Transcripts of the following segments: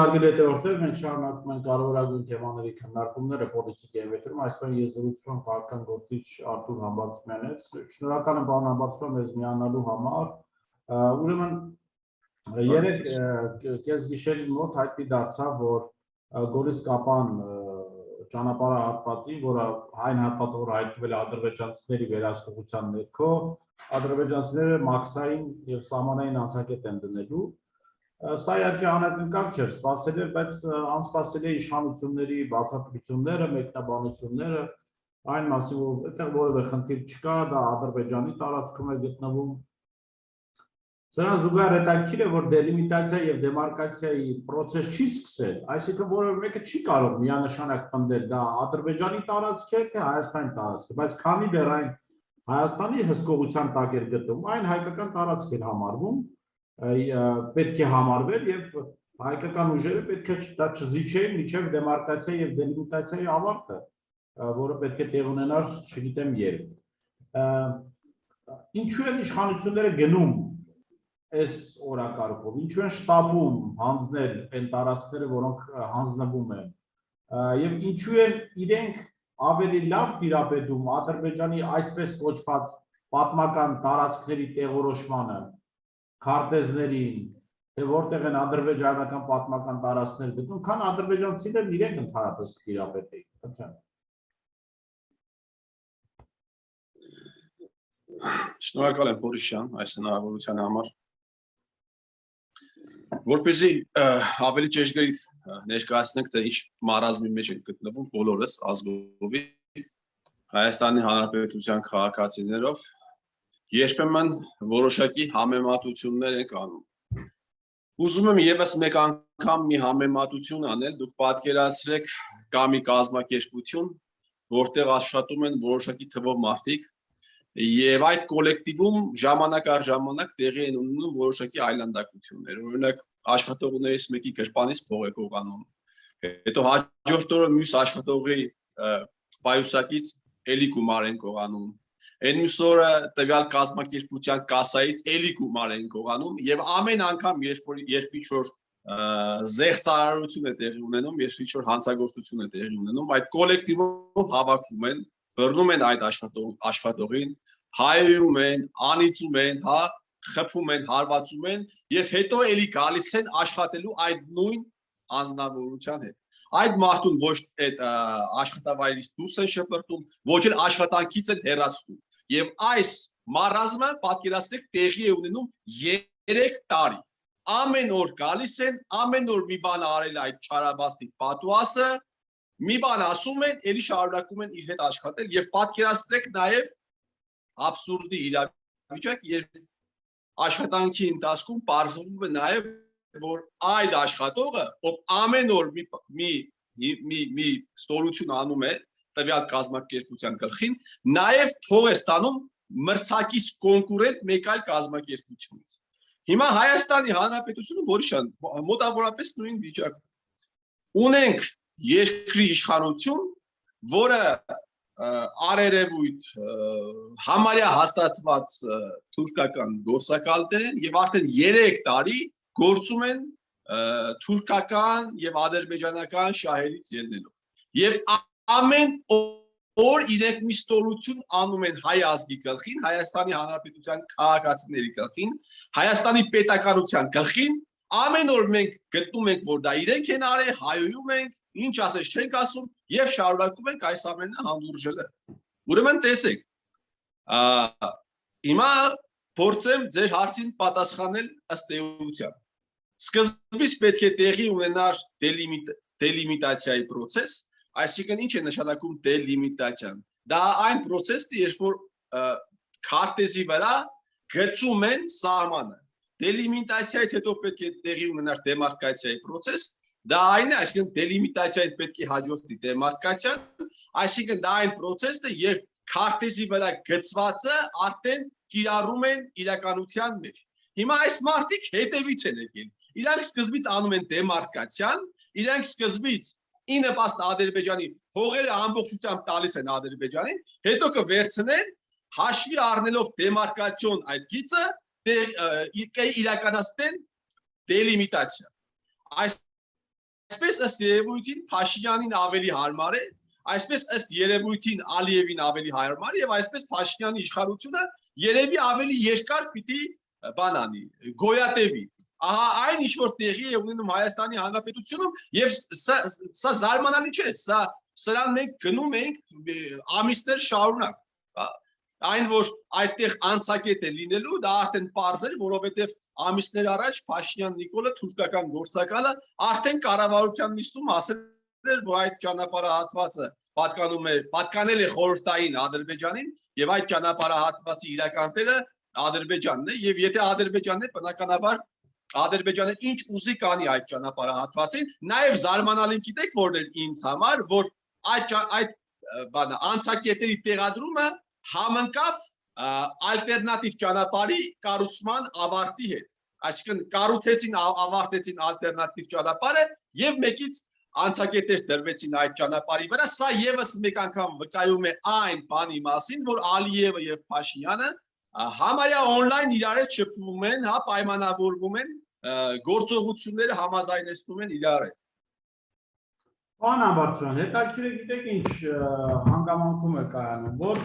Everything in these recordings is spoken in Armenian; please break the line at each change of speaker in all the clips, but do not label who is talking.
Հարգելի հետևորդներ, մենք շարունակում ենք կարևորագույն թեմաների քննարկումները պոլիտիկայի եթերում, այսպես ես զրուցում եմ քաղաքական գործիչ Արթուր Համբարձումյանի հետ։ Շնորհակալ եմ պարոն Համբարձումյան մեզ միանալու համար։ Ուրեմն երեք կեսգիշերին մոտ հայտնի դարձավ, որ Գորիս Կապան ճանապարհահատվածի, որը այն հատվածը, որ հայտնվել է ադրբեջանցիների վերահսկողության ներքո, ադրբեջանցիները մաքսային եւ սահմանային անցակետ են դնելու։ Սա իհարկե անակնկալ չէր, սպասելի էր, բայց անսպասելի է իշխանությունների բացատրությունները, մեկնաբանությունները, այն մասին, որ այդտեղ որևէ խնդիր չկա, դա Ադրբեջանի տարածքում է գտնվում։ Սրան զուգահեռ հետաքրքիր է, որ դելիմիտացիա եւ դեմարկացիայի process չի սկսել, այսինքն որևէ մեկը չի կարող միանշանակ պնդել, դա Ադրբեջանի տարածք է, թե Հայաստանի տարածք է, բայց քանի դեռ այն Հայաստանի հսկողության տակ էր գտնվում, այն հայկական տարածք էր համարվում, պետք է համարվել եւ հայկական ուժերը պետք է դա չզիջեին մինչեւ դեմարկացիա եւ դելիմիտացիայի ավարտը, որը պետք է տեղ ունենար, չգիտեմ երբ։ Ինչու են իշխանությունները գնում այս օրակարգով, ինչու են շտապում հանձնել այն տարածքները, որոնք հանձնվում են, եւ ինչու են իրենք ավելի լավ տիրապետում Ադրբեջանի այսպես կոչված պատմական տարածքների տեղորոշմանը, քարտեզներին, թե որտեղ են ադրբեջանական պատմական տարածքներ գտնում, քան ադրբեջանցիներն իրենք ընդհանրապես տիրապետեին, խնդրեմ։
Շնորհակալ եմ Բորիսյան այս հնարավորության համար։ Որպեսզի ավելի ճշգրիտ ներկայացնենք, թե ինչ մարազմի մեջ են գտնվում բոլորս ազգովի Հայաստանի Հանրապետության քաղաքացիներով, երբեմն որոշակի համեմատություններ ենք անում։ Ուզում եմ եւս մեկ անգամ մի համեմատություն անել, դուք պատկերացրեք կա մի կազմակերպություն, որտեղ աշխատում են որոշակի թվով մարդիկ, եւ այդ կոլեկտիվում ժամանակ առ ժամանակ տեղի են ունենում որոշակի այլանդակություններ, օրինակ աշխատողներից մեկի գրպանից փող է կողանում, հետո հաջորդ օրը մյուս աշխատողի պայուսակից էլի գումար են կողանում, այն մյուս օրը տվյալ կազմակերպության կասայից էլի գումար են կողանում եւ ամեն անգամ երբ ինչ-որ զեղծարարություն է տեղի ունենում, երբ ինչ-որ հանցագործություն է տեղի ունենում, այդ կոլեկտիվով հավաքվում են, բռնում են այդ աշխատողին, հայերում են, անիծում են, հա, խփում են, հարվածում են եւ հետո էլի գալիս են աշխատելու այդ նույն անձնավորության հետ։ Այդ մարդուն ոչ այդ աշխատավայրից դուրս են շպրտում, ոչ էլ աշխատանքից են հեռացնում։ Եվ այս մարազմը պատկերացրեք տեղի է ունենում 3 տարի։ Ամեն օր գալիս են, ամեն օր մի բան արել այդ չարաբաստիկ պատուասը, մի բան ասում են, էլի շարունակում են իր հետ աշխատել եւ պատկերացրեք նաեւ абսուրդի իրավիճակ, երբ աշխատանքի ընթացքում պարզվում է նաեւ, որ այդ աշխատողը, ով ամեն օր մի ստորություն անում է տվյալ կազմակերպության գլխին, նաեւ փող է ստանում մրցակից կոնկուրենտ մեկ այլ կազմակերպությունից։ Հիմա Հայաստանի Հանրապետությունը Բորիսյան մոտավորապես նույն վիճակը։ Ունենք երկրի իշխանություն, որը արերևույթ համարյա հաստատված թուրքական գործակալներ են եւ արդեն 3 տարի գործում են թուրքական եւ ադրբեջանական շահերից ելնելով։ Եվ ամեն օր իրենք մի ստորություն անում են հայ ազգի գլխին, Հայաստանի Հանրապետության քաղաքացիների գլխին, Հայաստանի պետականության գլխին, ամեն օր մենք գտնում ենք, որ դա իրենք են արել, հայոյում ենք, ինչ ասես չենք ասում եւ շարունակում ենք այս ամենը հանդուրժելը։ Ուրեմն տեսեք, հիմա փորձեմ ձեր հարցին պատասխանել ըստ էության։ Սկզբից պետք է տեղի ունենար դելիմիտացիայի process, այսինքն ինչ է նշանակում դելիմիտացիան։ Դա այն process-ը, երբ որ քարտեզի վրա գծում են սահմանը։ Դելիմիտացիայից հետո պետք է տեղի ունենար դեմարկացիայի process, դա այն է, այսինքն դելիմիտացիային պետք է հաջորդի դեմարկացիան, այսինքն դա այն process-ը, երբ քարտեզի վրա գծվածը արդեն կիրառում են իրականության մեջ։ Հիմա այս մարդիկ հետևից են եկել։ Իրանք սկզբից անում են դեմարկացիան, իրանք սկզբից ի նպաստ Ադրբեջանի հողերը ամբողջությամբ տալիս են Ադրբեջանին, հետո կվերցնեն հաշվի առնելով դեմարկացիոն այդ գիծը իրականացնեն դելիմիտացիա։ Այս այսպես ըստ երևույթին Փաշինյանին ավելի հարմար է, այսպես ըստ երևույթին Ալիևին ավելի հարմար է եւ այսպես Փաշինյանի իշխանությունը երևի ավելի երկար պիտի բան անի, գոյատևի։ Ահա այն ինչ որ տեղի է ունենում Հայաստանի Հանրապետությունում եւ սա զարմանալի չէ, սրան մենք գնում ենք ամիսներ շարունակ։ Այն որ այդտեղ անցակետ է լինելու, դա արդեն պարզ էր, որովհետեւ ամիսներ առաջ Փաշինյան Նիկոլը թուրքական գործակալը արդեն կառավարության նիստում ասել էր, որ այդ ճանապարհահատվածը պատկանել է խորհրդային Ադրբեջանին եւ այդ ճանապարհահատվածի իրականները Ադրբեջանն է եւ եթե Ադրբեջանն է, բնականաբար Ադրբեջանը ինչ ուզի կանի այդ ճանապարհահատվածին, նաեւ զարմանալին գիտեք որն էր ինձ համար, որ այդ բանը անցակետերի տեղադրումը համընկավ ալտերնատիվ ճանապարհի կառուցման ավարտի հետ։ Այսինքն կառուցեցին, ավարտեցին ալտերնատիվ ճանապարհը եւ մեկից անցակետեր դրվեցին այդ ճանապարհի վրա։ Սա եւս մեկ անգամ վկայում է այն բանի մասին, որ Ալիևը եւ Փաշինյանը համարյա on-line իրար հետ շփվում են, հա, պայմանավորվում են, գործողությունները համաձայնեցնում են իրար հետ։
Պարոն Ամբարձյան, հետաքրքիր է գիտեք ինչ հանգամանքում է կայանում, որ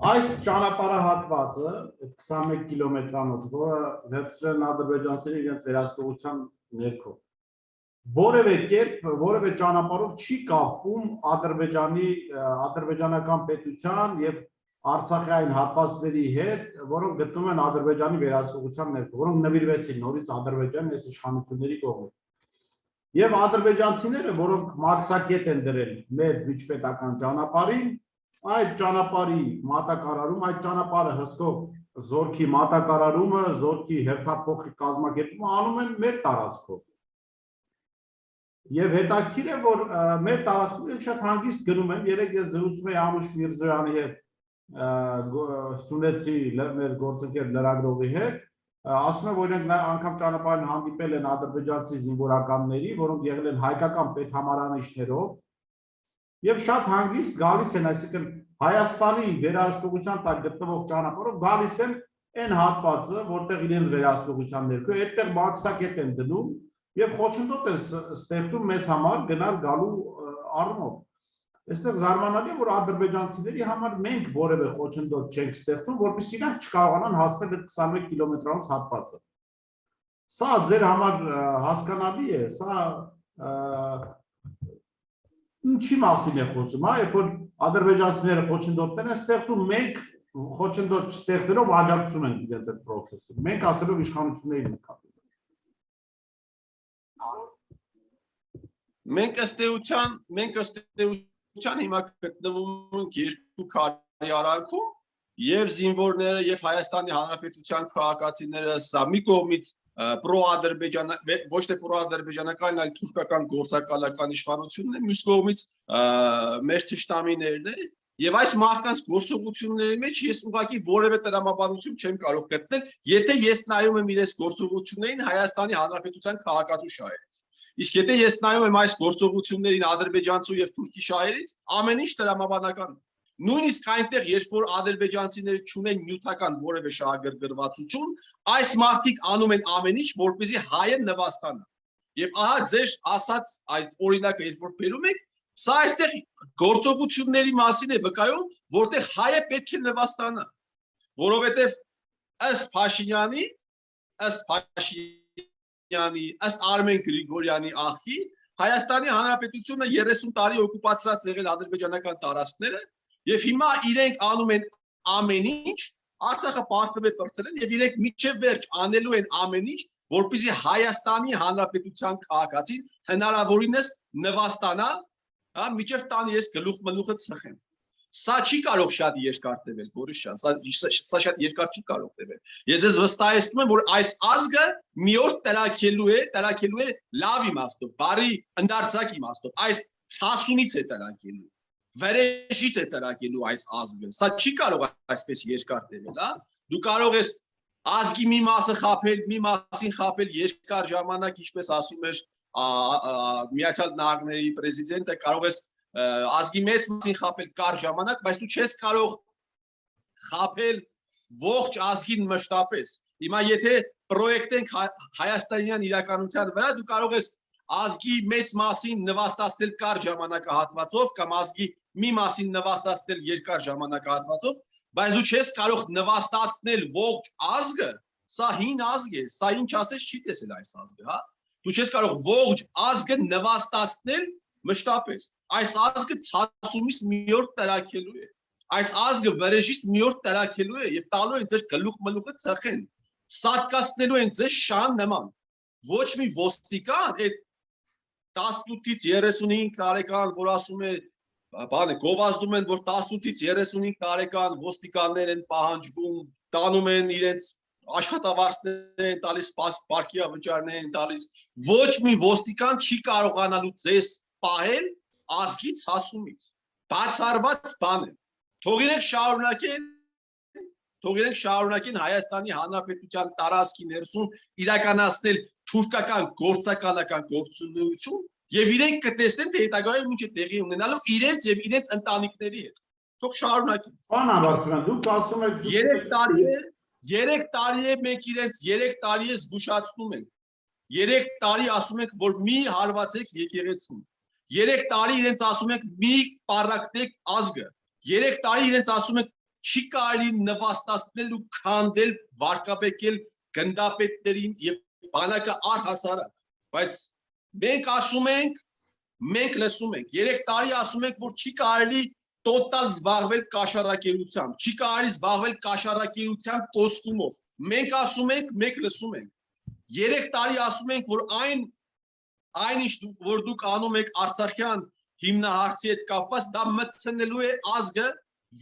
այս ճանապարհահատվածը 21 կիլոմետրանոց, որը վերցրել են ադրբեջանցիները իրենց վերահսկողության ներքո, որևէ կերպ, որևէ ճանապարհով չի կապվում ադրբեջանական պետության եւ Արցախյան հատվածների հետ, որոնք գտնվում են Ադրբեջանի վերահսկողության ներքո, որոնք նվիրվեցին նորից Ադրբեջանի այս իշխանությունների կողմից։ Եվ ադրբեջանցիները, որոնք մաքսակետ են դրել մեր միջպետական ճանապարհին, այդ ճանապարհի մատակարարում, այդ ճանապարհը հսկող զորքի մատակարարումը, զորքի հերթափոխի կազմակերպումը անում են մեր տարածքով։ Եվ հետաքրքիր է, որ մեր տարածքում շատ հանգիստ գնում են, երեք ես զրուցում էի Անուշ Միրզոյանի հետ, Սունեցի մեր գործընկեր լրագրողի հետ, ասում եմ, որ իրենք անգամ ճանապարհին հանդիպել են ադրբեջանցի զինվորականների, որոնք եղել են հայկական պետհամարանիշներով եւ շատ հանգիստ գալիս են, այսինքն Հայաստանի վերահսկողության տակ գտնվող ճանապարհով գալիս են այն հատվածը, որտեղ իրենց վերահսկողության ներքո, այդտեղ մաքսակետ են դնում եւ խոչընդոտ են ստեղծում մեզ համար գնալ գալու առումով։ Այստեղ զարմանալի է, որ ադրբեջանցիների համար մենք որևէ խոչընդոտ չենք ստեղծում, որպեսզի իրանք չկարողանան հասնել այդ 21 կիլոմետրանոց հատվածը։ Սա ձեր համար հասկանալի է, սա ինչի մասին է խոսում, հա, երբ որ ադրբեջանցիները խոչընդոտներ են ստեղծում, մենք խոչընդոտ չստեղծելով աջակցում ենք իրենց այդ process-ը։ Մենք ասելով իշխանությունների նկատմամբ։
Մենք ըստ էության հիմա գտնվում ենք երկու քարի արանքում եւ զինվորները եւ Հայաստանի Հանրապետության քաղաքացիները սա մի կողմից պրո-ադրբեջան, ոչ թե պրո-ադրբեջանական, այլ թուրքական գործակալական իշխանությունն է, մյուս կողմից մեր թշնամիներն է եւ այս մարդկանց գործողությունների մեջ ես ուղղակի որևէ տրամաբանություն չեմ կարող գտնել, եթե ես նայում եմ իրենց գործողություններին Հայաստանի Հանրապետության քաղաքացու շահերից։ Իսկ եթե ես նայում եմ այս գործողություններին ադրբեջանցու եւ թուրքի շահերից, ամեն ինչ տրամաբանական է։ Նույնիսկ այնտեղ, երբ որ ադրբեջանցիները չունեն նյութական որևէ շահագրգռվածություն, այս մարդիկ անում են ամեն ինչ, որպեսզի հայը նվաստանա։ Եվ ահա ձեր ասած այս օրինակը, երբ որ բերում եք, սա այստեղ գործողությունների մասին է վկայում, որտեղ հայը պետք է նվաստանա, որովհետև ըստ Փաշինյանի, ըստ Արմեն Գրիգորյանի աղբի, Հայաստանի Հանրապետությունը 30 տարի օկուպացրած եղել ադրբեջանական տարածքները եւ հիմա իրենք անում են ամեն ինչ, Արցախը պարտվել պրծել են եւ իրենք միջև վերջ անելու են ամեն ինչ, որպեսզի Հայաստանի Հանրապետության քաղաքացին հնարավորինս նվաստանա, հա, միջև տան ես գլուխ-մլուխը ծխեմ։ Սա չի կարող շատ երկար տևել, Բորիս ջան, սա շատ երկար չի կարող տևել։ Ես ես վստահեցնում եմ, որ այս ազգը մի օր տրաքելու է լավ իմաստով, բարի ընդարձակ իմաստով, այս ցասունից է տրաքելու, վրեժից է տրաքելու այս ազգը։ Սա չի կարող այսպես երկար տևել, հա։ Դու կարող ես ազգի մի մասը խաբել, մի մասին խաբել երկար ժամանակ, ինչպես ասում էր Միացյալ Նահանգների պրեզիդենտը, կարող ես ազգի մեծ մասին խաբել կար ժամանակ, բայց դու չես կարող խաբել ողջ ազգին մշտապես։ Հիմա եթե պրոյեկտ ենք հայաստանյան իրականության վրա, դու կարող ես ազգի մեծ մասին նվաստացնել կար ժամանակահատվածով կամ ազգի մի մասին նվաստացնել երկար ժամանակահատվածով, բայց դու չես կարող նվաստացնել ողջ ազգը, սա հին ազգ է, սա ինչ ասես չի տեսել այս ազգը, հա։ Դու չես կարող ողջ ազգը նվաստացնել մշտապես։ Այս ազգը ցածումից մի օր տրակելու է։ Այս ազգը վրեժից մի օր տրակելու է եւ տալու են ձեր գլուխ մլուխը ծխեն։ Սատկացնելու են ձեզ շան նման։ Ոչ մի ոստիկան այդ 18-ից 35 տարեկան, որ ասում է, բանը գովազդում են, որ 18-ից 35 տարեկան ոստիկաններ են պահանջվում, տանում են իրենց աշխատավարձներ են տալիս, պարկիա վճարներ են տալիս, ոչ մի ոստիկան չի կարողանալու ձեզ պահել ազգից հասումից, բացառված բան է, թող իրենք շարունակեն Հայաստանի Հանրապետության տարածքի ներսում իրականացնել թուրքական գործականական գործունեություն եւ իրենք կտեսնեն թե հետագայում ինչ է տեղի ունենալու իրենց եւ իրենց ընտանիքների հետ, թող շարունակեն։
Պարոն Աբրահամյան, դուք ասում եք
3 տարի է մենք իրենց 3 տարի է զգուշացնում ենք։ 3 տարի ասում ենք, որ մի հարվածեք եկեղեցուն։ 3 տարի իրենց ասում ենք մի պարակտեք ազգը։ 3 տարի իրենց ասում ենք չի կարելի նվաստացնել ու քանդել, վարկաբեկել գնդապետներին եւ բանակը առհասարակ։ Բայց մենք ասում ենք, մենք լսում ենք։ 3 տարի ասում ենք, որ չի կարելի տոտալ զբաղվել կաշառակերությամբ, չի կարելի զբաղվել կաշառակերության կոստյումով։ Մենք ասում ենք, մենք լսում ենք։ 3 տարի ասում ենք, որ այն ինչ որ դուք անում եք Արցախյան հիմնահարցի հետ կապված, դա մտցնելու է ազգը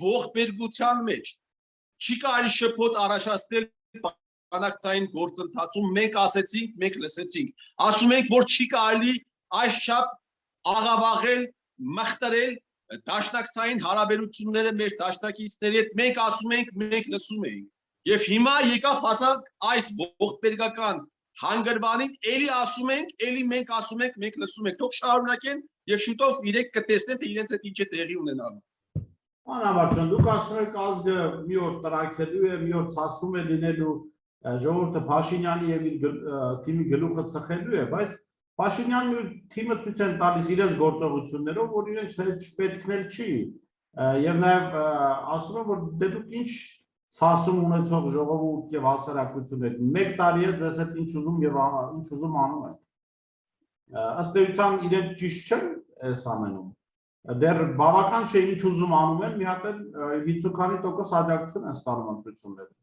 ողբերգության մեջ։ Չի կարելի շփոթ առաջացնել բանակցային գործընթացում, մենք ասեցինք, մենք լսեցինք։ Ասում ենք, որ չի կարելի այսչափ աղավաղել, մխտրել դաշնակցային հարաբերությունները մեր դաշնակիցների հետ, մենք ասում ենք, մենք լսում ենք։ Եվ հիմա եկավ հասանք այս ողբերգական հանգրվանին, էլի ասում ենք, էլի մենք ասում ենք, մենք լսում ենք, թող շարունակեն եւ շուտով իրենք կտեսնեն, թե իրենց հետ ինչ է տեղի ունենալու։
Պարոն Աբրահամյան, դուք ասում եք ազգը մի օր տրակելու է, մի օր ցածում է լինելու, ժողովուրդը Փաշինյանի եւ իր թիմի գլուխը ծխելու է, բայց Փաշինյանն ու թիմը ցույց են տալիս իրենց գործողություններով, որ իրենց պետքնել չի, եւ նաեւ ասում են, որ դե դուք ինչ ցասում ունեցող ժողովուրդ եւ հասարակություն եք, 1 տարի է ձեզ հետ ինչ ուզում եւ ինչ ուզում անում եք։ Ըստ էության իրենք ճիշտ չեն այս ամենում։ Դեռ բավական չէ ինչ ուզում անում են, մի հատ 50% աջակցություն են ստանում ընտրությունները։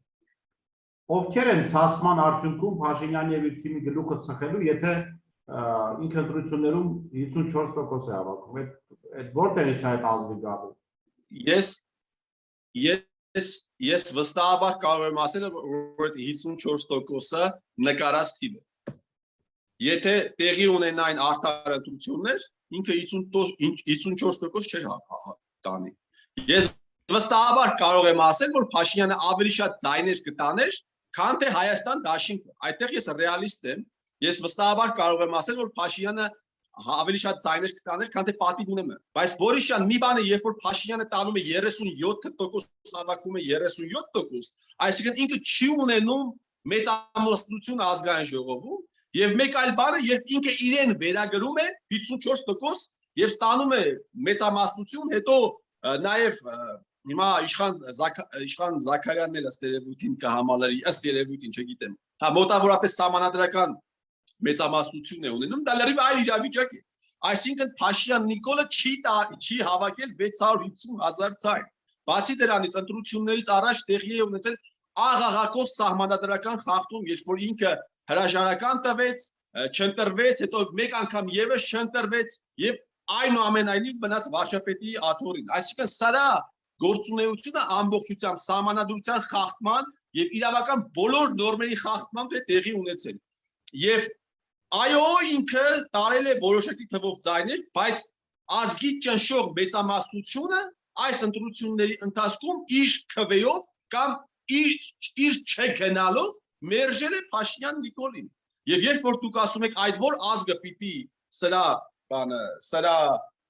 Ովքեր են ցասման արդյունքում Փաշինյանի եւ իր թիմի գլուխը ծխելու, եթե ինքը ընտրություններում 54% է հավաքում, այդ որտեղից է այդ ազգը գալու։
Ես վստահաբար կարող եմ ասել, որ 54%-ը նկարած թիվ է։ Եթե տեղի ունենային արդար ընտրություններ, ինքը 54% չէր տանի։ Ես վստահաբար կարող եմ ասել, որ Փաշինյանը ավելի շատ ձայներ կտաներ, քան թե Հայաստան դաշինքը։ Այդտեղ ես ռեալիստ եմ։ Ես վստահաբար կարող եմ ասել, որ Փաշինյանը ավելի շատ ձայներ կտաներ, քան թե պատիվ ունեմը։ Բայց Բորիսյան մի բան է, երբ որ Փաշինյանը տանում է 37% հավաքում է 37%, այսինքն ինքը չի ունենում մեծամասնություն ազգային ժողովում, եւ մեկ այլ բանը, երբ ինքը իրեն վերագրում է 54% եւ ստանում է մեծամասնություն, հետո նաեւ հիմա Իշխան Զաքարյանն էլ ըստ երևույթին կհամալրի, ըստ երևույթին չգիտեմ, հա մոտավորապես սահմանադրական մեծամասնություն է ունենում, դա լրիվ այլ իրավիճակ է։ Այսինքն Փաշինյան Նիկոլը չի հավաքել 650,000 ձայն։ Բացի դրանից ընտրություններից առաջ տեղի է ունեցել աղաղակով սահմանադրական խախտում, երբ որ ինքը հրաժարական տվեց, չընտրվեց, հետո մեկ անգամ եւս չընտրվեց եւ այնուամենայնիվ մնաց վարչապետի աթոռին։ Այսինքն սրա գործունեությունը ամբողջությամբ սահմանադրության խախտման եւ իրավական բոլոր նորմերի խախտման է տեղի ունեցել։ Եվ այո, ինքը տարել է որոշակի թվով ձայներ, բայց ազգի ճնշող մեծամասնությունը այս ընտրությունների ընթացքում իր քվեով կամ իր չգնալով մերժել է Փաշինյան Նիկոլին։ Եվ երբ որ դուք ասում եք այդ որ ազգը պիտի սրա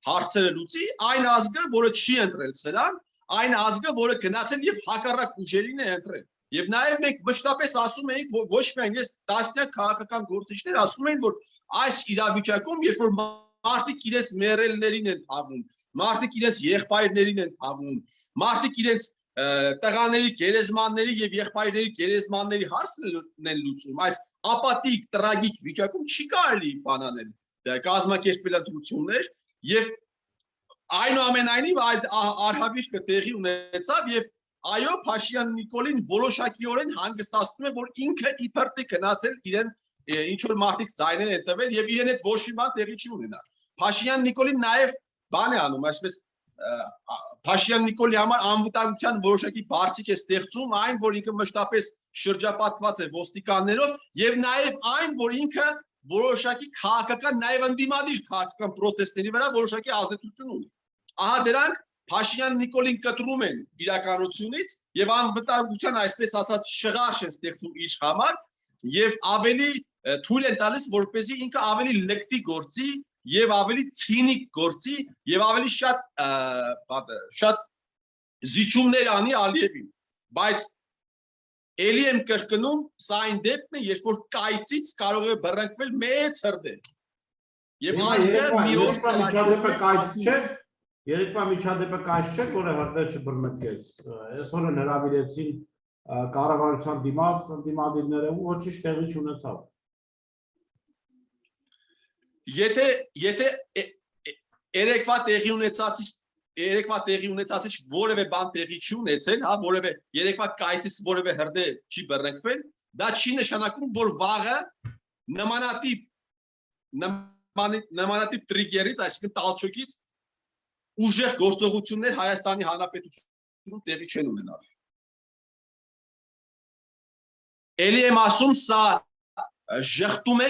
հարցերը լուծի, այն ազգը, որը չի ընտրել սրան, այն ազգը, որը գնացել եւ հակառակ ուժերին է ընտրել։ Եվ նաև մենք մշտապես ասում էինք, որ ոչ միայն ես տասնյակ քաղաքական գործիչներ ասում էին, որ այս իրավիճակում, երբ որ մարդիկ իրենց մեռելներին են թաղում, մարդիկ իրենց եղբայրներին են թաղում, մարդիկ իրենց տղաների, գերեզմանների եւ եղբայրների գերեզմանների հարցն են լուծում, այս ապատիկ, տրագիկ վիճակում չի կարելի բան անել, կազմակերպելադրություններ եւ այնուամենայնիվ այդ արհավիրքը տեղի ունեցավ եւ այո, Փաշինյան Նիկոլին որոշակիորեն հանգստացնում է, որ ինքը իբր թե գնացել իրեն ինչ որ մարդիկ ձայներ են տվել եւ իրեն այդ ոչ մի բան տեղի չի ունենա։ Փաշինյան Նիկոլին նաեւ բան է անում, այսպես Փաշինյան Նիկոլի համար անվտանգության որոշակի բարձիկ է ստեղծում այն, որ ինքը մշտապես շրջապատված է ոստիկաններով եւ նաեւ այն, որ ինքը որոշակի քաղաքական նաեւ ընդդիմադիր քաղաքական process-ների վրա որոշակի ազդեցություն ունի։ Ահա դրանք Փաշինյան Նիկոլին կտրում են իրականությունից եւ անվտանգության այսպես ասած շղարշ են ստեղծում իր համար եւ ավելի թույլ են տալիս որպեսզի ինքը ավելի լկտի գործի եւ ավելի ցինիկ գործի եւ ավելի շատ զիջումներ անի Ալիևին, բայց ելի եմ կրկնում, սա այն դեպքն է, երբ որ կայծից կարող է բռնկվել մեծ հրդեհ։ Եվ ազգը մի օր
միջադեպը կայծ չէ, երեկվա միջադեպը կայծ չէ, որը հրդեհ չբռնկեց։ Այսօր էլ հրավիրեցին կառավարության դիմաց ընդդիմադիրները ու ոչինչ տեղի չունեցավ։
Եթե երեկվա տեղի ունեցածից որևէ բան տեղի չի ունեցել, հա, որևէ երեկվա կայծից որևէ հրդեհ չի բռնկվել, դա չի նշանակում, որ վաղը նմանատիպ տրիգերից, այսինքն տալչոկից ուժեղ գործողություններ Հայաստանի Հանրապետությունում տեղի չեն ունենալ։ Էլի եմ ասում, սա ժխտում է,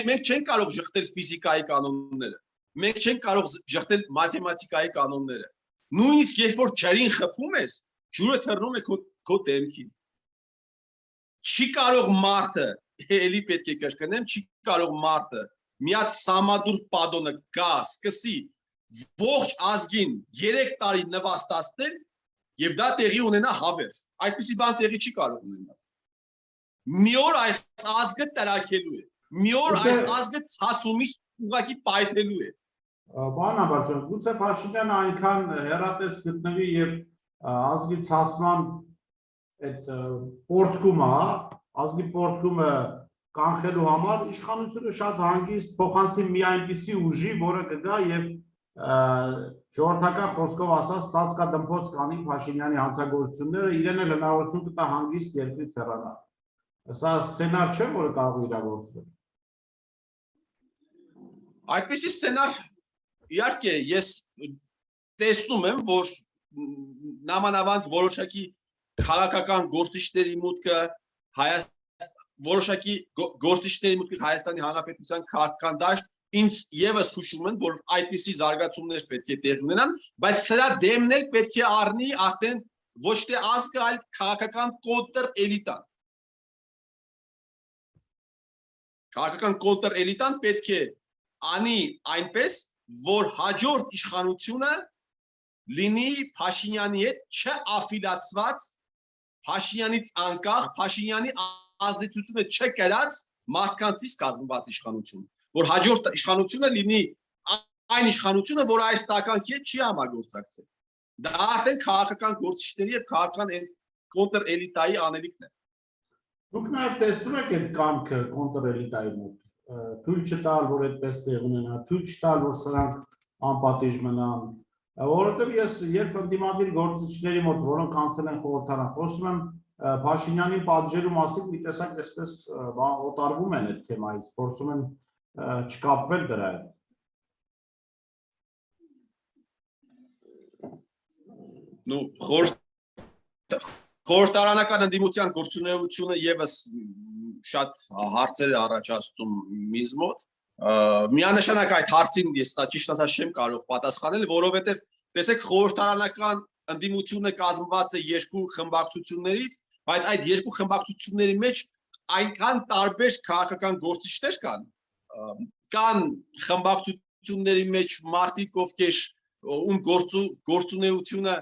մենք չենք կարող ժխտել ֆիզիկայի կանոնները, մենք չենք կարող ժխտել մաթեմատիկայի կանոնները, նույնիսկ երբ որ ջրին խփում ես, ջուրը թռնում է քո դեմքին, չի կարող մարդը, էլի պետք է կրկնեմ, չի կարող մարդը միած սամադուր պադոնը գա, սկսի ողջ ազգին 3 տարի նվաստացնել եւ դա տեղի ունենա հավերժ, այդպիսի բան տեղի չի կարող ունենալ։ Մի օր այս ազգը տրաքելու է, մի օր այս ազգը ցասումից ուղղակի պայթելու է։
Պարոն Աբրահամյան, գուցե Փաշինյանը այնքան հեռատես գտնվի եւ ազգի ցասման այդ պորտկումը, ազգի պորտկումը կանխելու համար իշխանությունը շատ հանգիստ փոխանցի մի այնպիսի ուժի, որը կգա եւ ժողովրդական խոսքով ասած ծածկադմփոց կանի Փաշինյանի հանցագործությունները, իրեն էլ հնարավորություն կտա հանգիստ երկրից հեռանալ։ Սա սցենար չէ, որը կարող է իրագործվել։
Այդպիսի սցենար, իհարկե, ես տեսնում եմ, որ նամանավանդ որոշակի քաղաքական գործիչների մուտքը որոշակի գործիչների մուտքը Հայաստանի Հանրապետության քաղաքական դաշտ ինձ եւս հուշում են, որ այդպիսի զարգացումներ պետք է տեղի ունենան, բայց սրա դեմն էլ պետք է առնի արդեն ոչ թե ազգը, այլ քաղաքական կոնտր էլիտան։ Քաղաքական կոնտր էլիտան պետք է անի այնպես, որ հաջորդ իշխանությունը լինի Փաշինյանի հետ չաֆիլացված, Փաշինյանից անկախ, Փաշինյանի ազդեցությունը չկրած մարդկանցից կազմված իշխանություն, որ հաջորդ իշխանությունը լինի այն իշխանությունը, որ այս տականքի հետ չի համագործակցել։ Դա արդեն քաղաքական գործիչների եւ քաղաքական կոնտր էլիտայի անելիքն է։
Դուք նաև տեսնում եք այդ կամքը կոնտր էլիտայի մոտ, թույլ չտալ, որ այդպես տեղ ունենա, թույլ չտալ, որ սրանք անպատիժ մնան, որովհետև ես երբ ընդդիմադիր գործիչների մոտ, որոնք անցել են խորհրդարան, խոսում եմ Փաշինյանին պատժելու մասին, մի տեսակ այսպես օտարվում են այդ թեմայից, փորձում են չկապվել դրա հետ։
Խորհրդարանական ընդդիմության գործունեությունը եւս շատ հարցեր է առաջացնում ինձ մոտ։ Միանշանակ այդ հարցին ես ճիշտ ասած չեմ կարող պատասխանել, որովհետեւ տեսեք խորհրդարանական ընդդիմությունը կազմված է երկու խմբակցություններից, բայց այդ երկու խմբակցությունների մեջ այնքան տարբեր քաղաքական գործիչներ կան խմբակցությունների մեջ մարդիկ, ովքեր ում գործունեությունը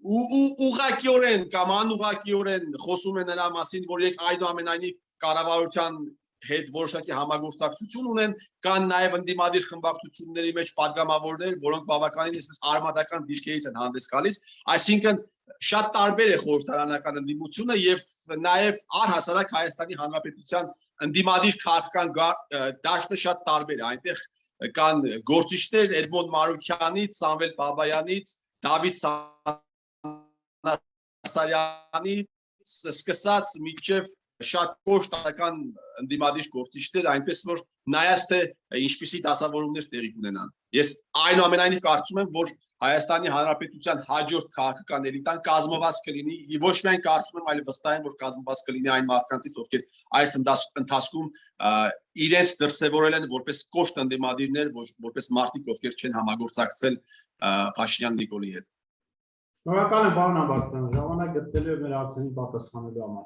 ուղղակիորեն կամ անուղղակիորեն խոսում են նրա մասին, որ եք այնուամենայնիվ կառավարության հետ որոշակի համագործակցություն ունեն, կան նաև ընդդիմադիր խմբակցությունների մեջ падգամավորներ, որոնք բավականին արմատական դիրքերից են հանդես գալիս, այսինքն շատ տարբեր է խորհրդարանական ընդդիմությունը եւ նաև առհասարակ Հայաստանի Հանրապետության ընդդիմադիր քաղաքական դաշտը շատ տարբեր է, այնտեղ կան գործիչներ Էդմոնդ Մարուքյանից, Սամվել Բաբայանից, Դավիթ Սանասարյանից սկսած մինչև շատ կոշտական ընդդիմադիր գործիչներ, այնպես որ նայած թե ինչպիսի դասավորումներ տեղի կունենան։ Ես այնուամենայնիվ կարծում եմ, որ Հայաստանի Հանրապետության հաջորդ քաղաքական էլիտան կազմված կլինի, ոչ միայն կարծում եմ, այլ վստահ եմ, որ կազմված կլինի այն մարդկանցից, ովքեր այս ընթացքում իրենց դրսևորել են որպես կոշտ ընդդիմադիրներ, որպես մարդիկ, ովքեր չեն համագործակցել Փաշինյան Նիկոլի հետ։
Շնորհակալ եմ, պարոն Ամբարձյան, ժամանակ գտնելու մեր հարցերին պատասխանելու համար։